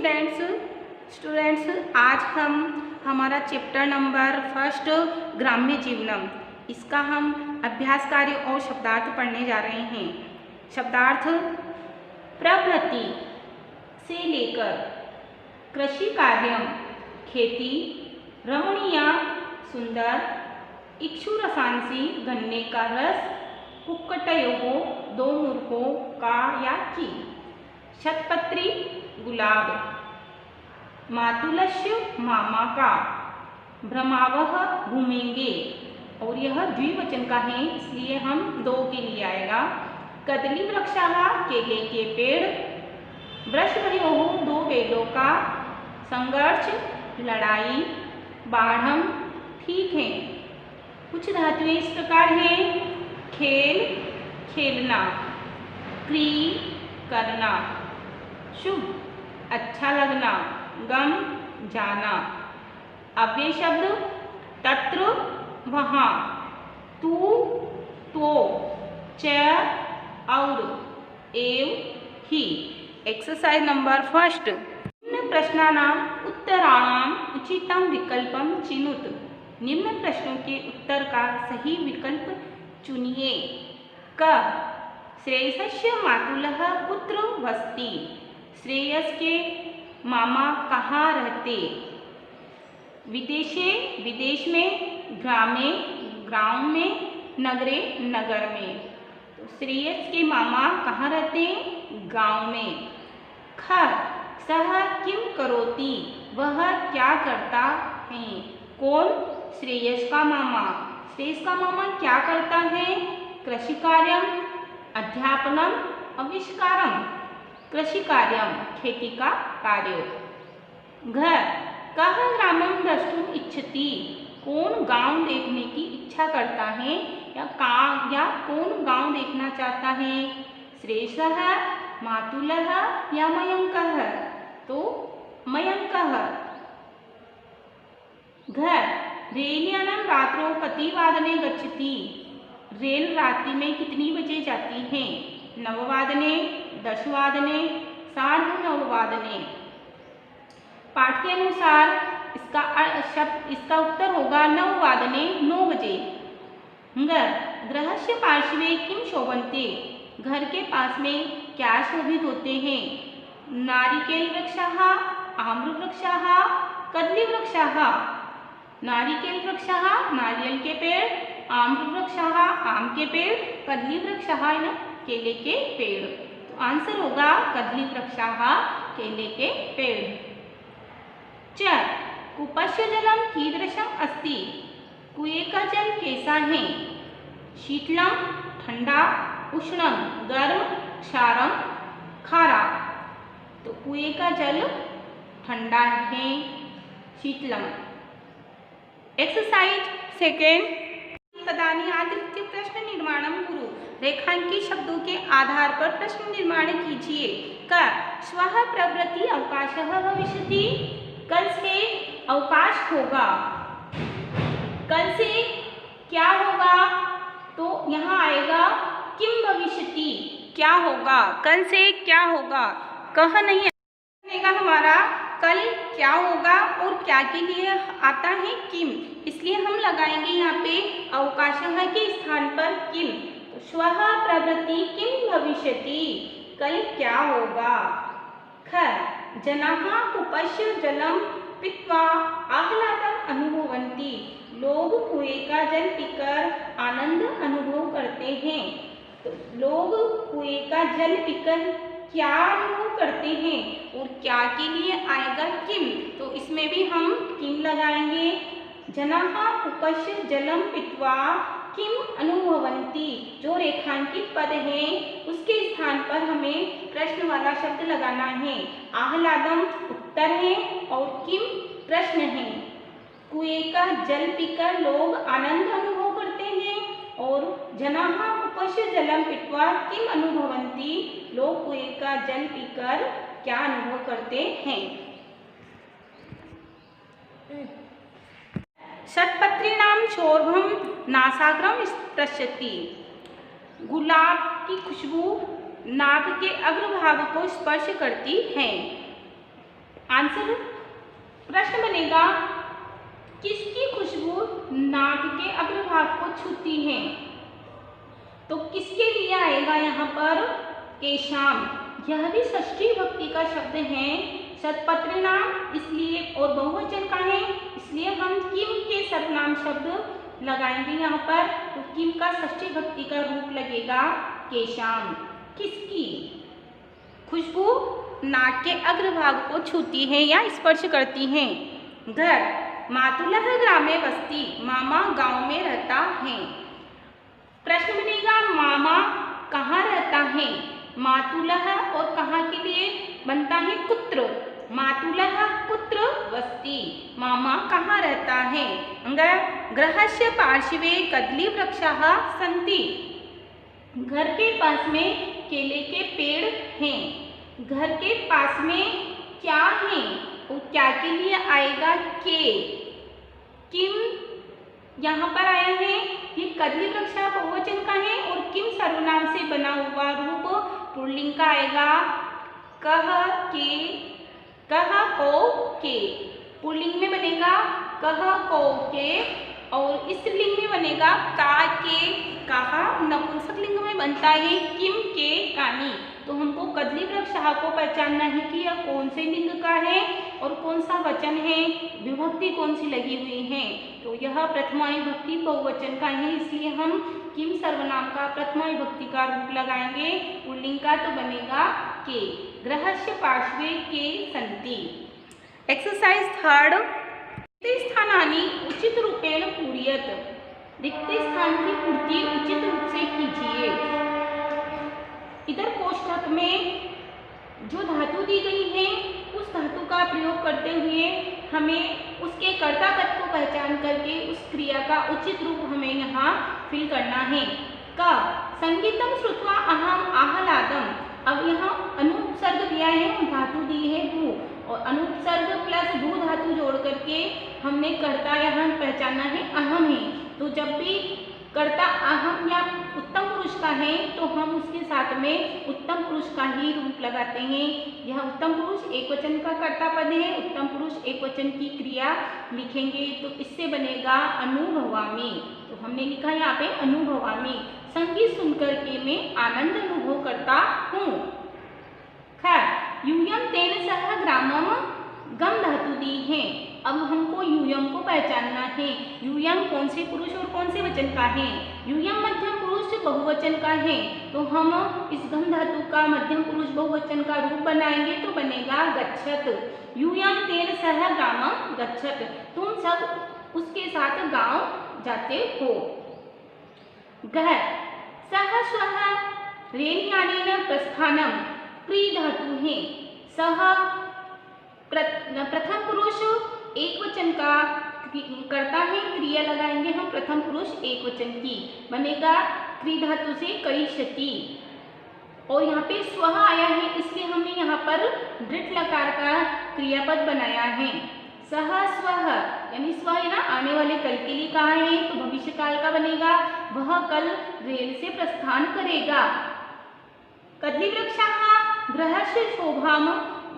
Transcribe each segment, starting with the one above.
Students आज हम हमारा चैप्टर नंबर फर्स्ट ग्राम्य जीवनम इसका हम अभ्यास कार्य और शब्दार्थ पढ़ने जा रहे हैं। शब्दार्थ प्रवृत्ति से लेकर कृषि कार्य, खेती, रमणीय, सुंदर, इक्षुरसांसी, गन्ने का रस, कुक्कटयोः, दो मूर्खों का या की, शतपत्री, गुलाब, मातुलस्य, मामा का, भ्रमावह, घूमेंगे, और यह द्विवचन का है इसलिए हम दो के लिए आएगा। कदली वृक्षाः, केले के पेड़, वृषभयोः, दो बैलों का, संघर्ष, लड़ाई, बाढ़म, ठीक है। कुछ धातुएं इस प्रकार हैं: खेल, खेलना, क्री, करना, शुभ, अच्छा लगना, गम, जाना। अव्यय शब्द तत्र, वहाँ, तू, तो, च, और, एव, ही। Exercise number first. निम्न प्रश्नानां उत्तराणां उचितं विकल्पं चिनुत। निम्न प्रश्नों के उत्तर का सही विकल्प चुनिए। क, श्रेयसस्य मातुलः कुत्र वसति। श्रेयस के मामा कहाँ रहते। विदेशे, विदेश में, ग्रामे, गांव में, नगरे, नगर में। तो श्रेयस के मामा कहाँ रहते, गांव में। ख, सः किं करोति, वह क्या करता है। कौन, श्रेयस का मामा। श्रेयस का मामा क्या करता है, कृषि कार्यम, अध्यापनम, आविष्कारम। कृषि कार्यम, खेती का कार्य। घ, कः ग्रामं द्रष्टुम इच्छति, कौन गांव देखने की इच्छा करता है या कौन गांव देखना चाहता है। श्रेयसः, मातुलः या मयंकः, तो मयंकः। घ, रेल्यानं रात्रौ कति वादने गच्छति, रेल रात्रि में कितनी बजे जाती है। नववादने, दशवादने, सार्धनववादने। पाठ के अनुसार इसका उत्तर होगा नववादने, 9 बजे। गृहस्य पार्श्वे किं शोभन्ते, घर के पास में क्या शोभित होते हैं। नारिकेल वृक्षाः, आम्रवृक्षाः, कदली वृक्षाः। नारिकेल वृक्षाः, नारियल के पेड़, आम्रवृक्षाः, आम के पेड़, कदली वृक्षाः, केले के पेड़। तो आंसर होगा कदली वृक्षाः, केले के पेड़। च, कूपस्य जलम कीदृशम् अस्ति, कुएं का जल कैसा है। शीतलम, ठंडा, उष्णम, गर्म, क्षारम, खारा। तो कुएं का जल ठंडा है, शीतलम। Exercise second. पदानि आधृत्य प्रश्न निर्माणं कुरु। रेखांकित शब्दों के आधार पर प्रश्न निर्माण कीजिए। क, श्वः प्रभृति अवकाशः भविष्यति, कल से अवकाश होगा। कल से क्या होगा, तो यहाँ आएगा किम भविष्यति, क्या होगा, कल से क्या होगा। कह नहीं आएगा हमारा, कल क्या होगा और क्या के लिए आता है किम, इसलिए हम लगाएंगे यहाँ पे अवकाशः के स्थान पर किम। तो श्वः प्रभृति किम भविष्यति, कल क्या होगा। ख, जनाः कूपस्य जलम पीत्वा आह्लादम् अनुभवन्ति, लोग कुएं का जल पीकर आनंद अनुभव करते हैं। तो लोग कुएं का जल पीकर क्या अनुभव करते हैं और क्या के लिए आएगा किम, तो इसमें भी हम किम लगाएंगे। जनाः कूपस्य जलम पीत्वा किम अनुभवन्ति, जो रेखांकित पद है उसके स्थान पर हमें प्रश्न वाला शब्द लगाना है। आह्लादम उत्तर है और किम प्रश्न है। कुएं का जल पीकर लोग आनंद अनुभव करते हैं और जनाः कूपस्य जलम पीत्वा किम अनुभवन्ति, लोग कुएं का जल पीकर क्या अनुभव करते हैं। शतपत्रीणां शोभम नासाग्रम स्पृशति, गुलाब की खुशबू नाक के अग्रभाग को स्पर्श करती है। आंसर प्रश्न बनेगा किसकी खुशबू नाक के अग्रभाग को छूती है? तो किसके लिए आएगा यहाँ पर? केशाम। यह भी षष्ठी विभक्ति का शब्द है, शतपत्रिनाम इसलिए और बहुवचन का है, इसलिए हम किम के सर्वनाम शब्द लगाएंगे यहाँ पर। तो किम का षष्ठी विभक्ति का रूप लगेगा केशाम। किसकी खुशबू नाक के अग्रभाग को छूती है या स्पर्श करती है? घर। मातुलः ग्रामे बस्ती, मामा गांव में रहता है। प्रश्न बनेगा मामा कहाँ रहता है? मातुलः और कहाँ के लिए बनता है? कुत्र। मातुलः कुत्र बस्ती, मामा कहाँ रहता है? गृहस्य पार्श्वे कदली वृक्षाः सन्ति, घर के पास में केले के पेड़ हैं। घर के पास में क्या है? और क्या के लिए आएगा? के। किम यहाँ पर आया है, ये कदली वृक्ष बहुवचन का है और किम सर्वनाम से बना हुआ रूप पुल्लिंग का आएगा। कह के, कह को के पुल्लिंग में बनेगा कह को के, और स्त्रीलिंग में बनेगा का के कहा। नपुंसक लिंग में बनता है किम के कानी। तो हमको कदली वृक्ष को पहचानना है कि यह कौन से लिंग का है और कौन सा वचन है, विभक्ति कौन सी लगी हुई है। तो यह प्रथमा विभक्ति बहुवचन का है, इसलिए हम किम सर्वनाम का प्रथमा विभक्ति का रूप लगाएंगे। पुल्लिंग का तो बनेगा के। गृहस्य पार्श्वे के सन्ति। एक्सरसाइज 3 रिक्त स्थानानि उचित रूपेण पूरयत। रिक्त स्थान की पूर्ति उचित रूप से कीजिए। इधर कोष्ठक में जो धातु दी गई है उस धातु का प्रयोग करते हुए हमें उसके कर्ता पद को पहचान करके उस क्रिया का उचित रूप हमें यहाँ फिल करना है। का संगीतम श्रुत्वा अहम आह्लादम। अब यहाँ अनुपसर्ग दिया है और धातु दी है भू, और अनुपसर्ग प्लस भू धातु जोड़ करके हमने कर्ता यहाँ पहचाना है अहम है। तो जब भी कर्ता अहम या उत्तम पुरुष का है तो हम उसके साथ में उत्तम पुरुष का ही रूप लगाते हैं। यह उत्तम पुरुष एक वचन का कर्ता पद है, उत्तम पुरुष एक वचन की क्रिया लिखेंगे तो इससे बनेगा अनुभवामि। तो हमने लिखा यहाँ पे अनुभवामि। संगीत सुनकर के मैं आनंद अनुभव करता हूँ। खैर यूयम तेन सह ग्रामम गम धातु दी है। अब हमको यूयम को पहचानना है। यूयम कौन से पुरुष और कौन से वचन का है? यूयम मध्यम पुरुष बहुवचन का है, तो हम इस गम धातु का मध्यम पुरुष बहुवचन का रूप बनाएंगे तो बनेगा गच्छत। यूयम तेन सह ग्रामम गच्छत, तुम सब उसके साथ गांव जाते हो। गह सह स्वः रेलयानेन प्रस्थानम क्री धातु है। सह प्रथम पुरुष एक वचन का करता है, क्रिया लगाएंगे हम प्रथम पुरुष एक वचन की, बनेगा क्री धातु से करिष्यति। और यहाँ पे स्वः आया है इसलिए हमने यहाँ पर दृढ़ लकार का क्रियापद बनाया है। सह स्वः यानी स्व है ना, आने वाले कल के लिए कहा है तो भविष्य काल का बनेगा। वह कल रेल से प्रस्थान करेगा। कदली वृक्षाः गृहस्य शोभाम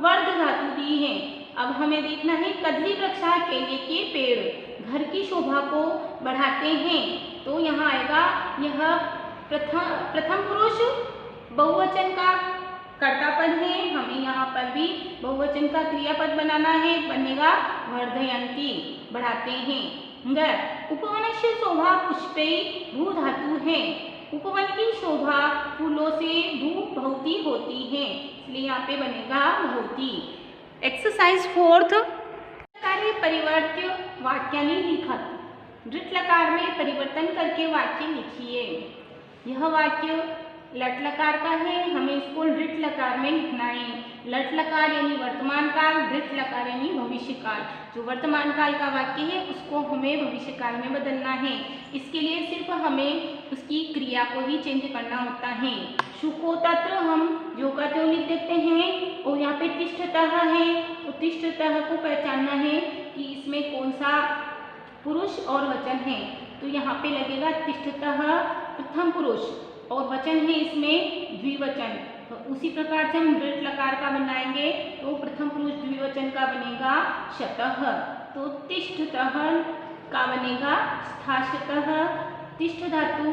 वर्ध धातु दी है। अब हमें देखना है कदली वृक्षा केले के पेड़ घर की शोभा को बढ़ाते हैं, तो यहाँ आएगा यह प्रथम पुरुष बहुवचन का कर्ता पद है। हमें यहाँ पर भी बहुवचन का क्रियापद बनाना है, बनेगा वर्धयन्ति बढ़ाते हैं। उपवनस्य शोभा पुष्पै भू धातु है। उपवन की शोभा फूलों से भू भवती होती है, इसलिए यहाँ पे बनेगा भवती। एक्सरसाइज 4 कार्य परिवर्त्य वाक्यानि लिखत। दृढ़ लकार में परिवर्तन करके वाक्य लिखिए। यह वाक्य लट लकार का है, हमें इसको दृढ़ लकार में लिखना है। लट लकार यानी वर्तमान काल, दृढ़ लकार यानी भविष्य काल। जो वर्तमान काल का वाक्य है उसको हमें भविष्य काल में बदलना है। इसके लिए सिर्फ हमें उसकी क्रिया को ही चेंज करना होता है। सुको तत्र हम जो का त्यों लिख देते हैं, और यहाँ पे तिष्ठतः है तो तिष्ठतः को पहचानना है कि इसमें कौन सा पुरुष और वचन है। तो यहाँ पे लगेगा तिष्ठतः प्रथम पुरुष और वचन है इसमें द्विवचन, उसी प्रकार से हम दृढ़ लकार का बनाएंगे तो प्रथम पुरुष द्विवचन का बनेगा शतः। तो तिष्ठतः का बनेगा स्थाशतः। तिष्ठ धातु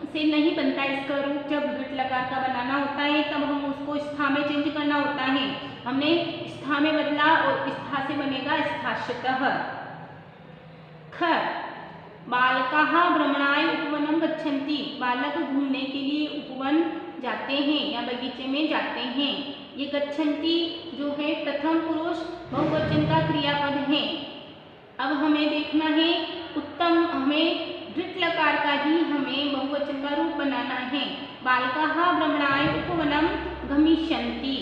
से नहीं बनता इसका रूप, जब दृढ़ लकार का बनाना होता है तब हम उसको स्था में चेंज करना होता है। हमने स्था में बदला और स्था से बनेगा स्थाशतः। ख बालकाः भ्रमणाय उपवनं गच्छन्ति। बालक घूमने के लिए उपवन जाते हैं या बगीचे में जाते हैं। ये गच्छन्ति जो है प्रथम पुरुष बहुवचन का क्रियापद है। अब हमें देखना है उत्तम, हमें दृढ़ लकार का ही हमें बहुवचन का रूप बनाना है। बालकाः भ्रमणाय उपवनं गमिष्यन्ति।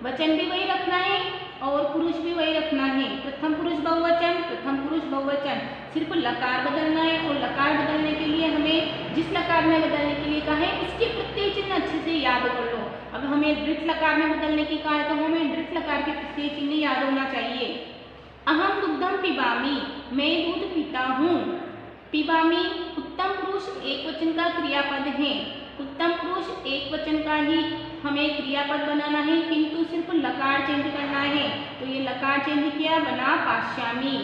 वचन भी वही रखना है और पुरुष भी वही रखना है। प्रथम पुरुष बहुवचन, प्रथम पुरुष बहुवचन, सिर्फ लकार बदलना है। और लकार बदलने के लिए हमें जिस लकार में बदलने के लिए कहा है इसके प्रत्यय चिन्ह अच्छे से याद कर लो। अब हमें दृढ़ लकार में बदलने की कहा है तो हमें दृढ़ लकार के प्रत्यय चिन्ह याद होना चाहिए। अहम दुग्धम पिबामी, मैं दूध पीता हूँ। पिबामी उत्तम पुरुष एक वचन का क्रियापद है। उत्तम पुरुष एक वचन का ही हमें क्रियापद बनाना है, किंतु सिर्फ लकार चेंज करना है। तो ये लकार चेंज किया, बना पाश्यामी।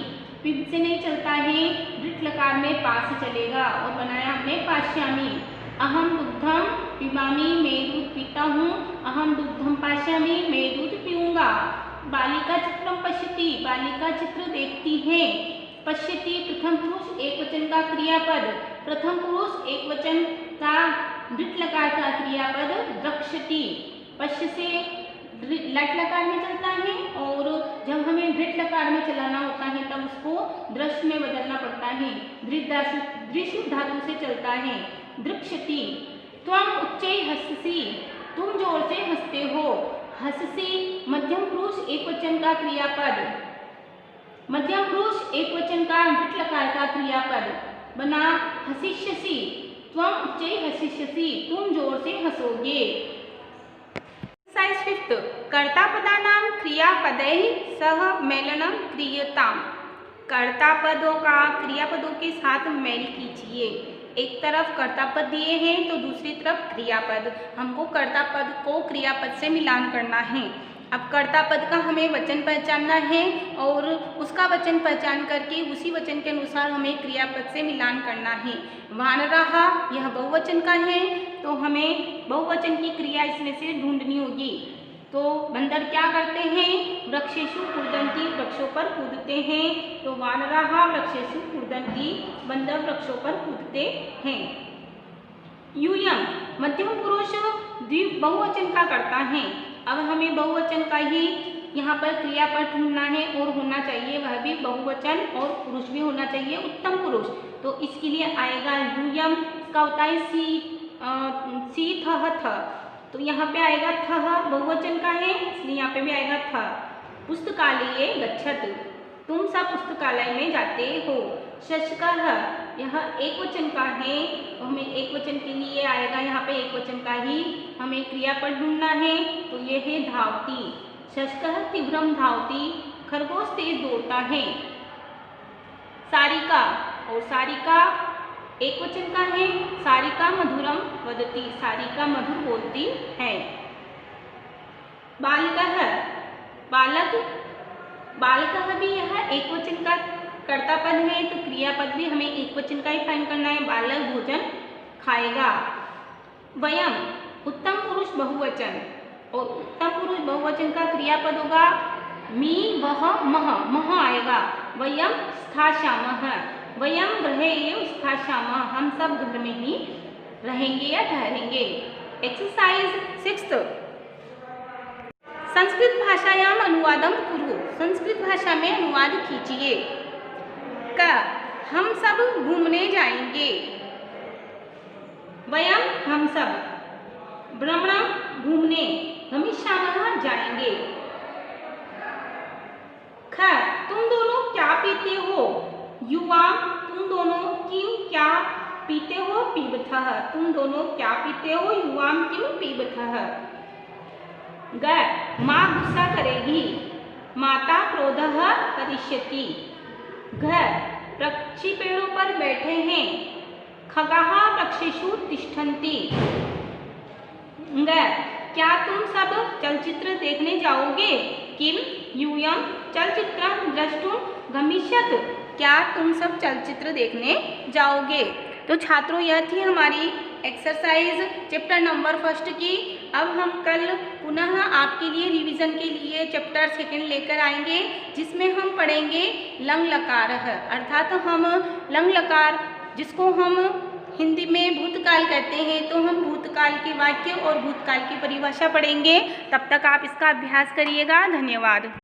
पिब से नहीं चलता है, दृढ़ लकार में पास चलेगा और बनाया हमने पाश्यामी। अहम दुग्धम पिबामी, मैं दूध पीता हूँ। अहम दुग्धम पाश्यामी, मैं दूध पीऊँगा। बालिका चित्रम पश्यति, बालिका चित्र देखती है। पश्यति प्रथम पुरुष एक वचन का क्रियापद, प्रथम पुरुष एक वचन का दृढ़ लकार का क्रियापद द्रक्ष्यति। पश्य से लट लकार में चलता है और जब हमें दृढ़ लकार में चलाना होता है तब उसको दृश्य में बदलना पड़ता है। दृश्य धातु से चलता है। दृक्ष्यति। त्वम उच्चै हससि, तुम जोर से हंसते हो। हससि मध्यम पुरुष एक वचन का क्रियापद, मध्यम पुरुष एक वचन का दृढ़ लकार का क्रियापद, बना हसिष्यसि। त्वम उच्चै हसिष्यसि, तुम जोर से हंसोगे। एक्सरसाइज 5 कर्तापदानां क्रियापदैः सह मेलनं क्रियताम्। कर्तापदों का क्रियापदों के साथ मेल कीजिए। एक तरफ कर्तापद दिए हैं तो दूसरी तरफ क्रियापद। हमको कर्तापद को क्रियापद से मिलान करना है। अब कर्तापद का हमें वचन पहचानना है और उसका वचन पहचान करके उसी वचन के अनुसार हमें क्रियापद से मिलान करना है। वानराः यह बहुवचन का है तो हमें बहुवचन की क्रिया इसमें से ढूंढनी होगी। तो बंदर क्या करते हैं? वृक्षेषु कूदन्ति, वृक्षों पर कूदते हैं। तो वानराः वृक्षेषु कूदन्ति, बंदर वृक्षों पर कूदते हैं। यूयं मध्यम पुरुष बहुवचन का करता है। अब हमें बहुवचन का ही यहाँ पर क्रियापद ढूंढना है और होना चाहिए वह भी बहुवचन और पुरुष भी होना चाहिए उत्तम पुरुष। तो इसके लिए आएगा यूयम, इसका होता है सी थ थ। तो यहाँ पे आएगा थ, बहुवचन का है इसलिए यहाँ पे भी आएगा थ। पुस्तकालये गच्छत, तुम सब पुस्तकालय में जाते हो। शशकः यह एक वचन का है तो हमें एक वचन के लिए आएगा यहाँ पे एक वचन का ही हमें क्रियापद ढूंढना है। तो ये है धावती। शशकः तीव्रम धावती, खरगोश तेज दौड़ता है। सारिका, और सारिका एक वचन का है। सारिका मधुरम वदति, सारिका मधुर बोलती है। बालकः, बालक, बालकः भी यह एक वचन का कर्तापद है तो क्रियापद भी हमें एक वचन का ही फाइंड करना है। बालक भोजन खाएगा। वयम उत्तम पुरुष बहुवचन और उत्तम पुरुष बहुवचन का क्रियापद होगा मी, वह, मह, मह आएगा। वयम स्थास्यामः, वयम गृहे एव स्थास्यामः, हम सब घर में ही रहेंगे या ठहरेंगे। एक्सरसाइज 6 संस्कृत भाषायाम अनुवादम कुरु, संस्कृत भाषा में अनुवाद कीजिए। का हम सब घूमने जाएंगे। वयम हम सब, भ्रमणम घूमने, गमिष्यामः जाएंगे। ख तुम दोनों क्या पीते हो? युवा तुम दोनों किम क्या पीते हो? पीबथः, तुम दोनों क्या पीते हो? युवाम किम पीबथः। ग माँ गुस्सा करेगी। माता क्रोधः करिष्यति। घ पक्षी पेड़ों पर बैठे हैं। खगाः वृक्षेषु तिष्ठन्ति। ग क्या तुम सब चलचित्र देखने जाओगे? किम यूयं चलचित्रं द्रष्टुं गमिष्यत्? क्या तुम सब चलचित्र देखने जाओगे? तो छात्रों, यह थी हमारी एक्सरसाइज चैप्टर नंबर 1 की। अब हम कल पुनः आपके लिए रिवीजन के लिए चैप्टर 2 लेकर आएंगे, जिसमें हम पढ़ेंगे लंग लकार, अर्थात हम लंग लकार जिसको हम हिंदी में भूतकाल कहते हैं, तो हम भूतकाल के वाक्य और भूतकाल की परिभाषा पढ़ेंगे। तब तक आप इसका अभ्यास करिएगा। धन्यवाद।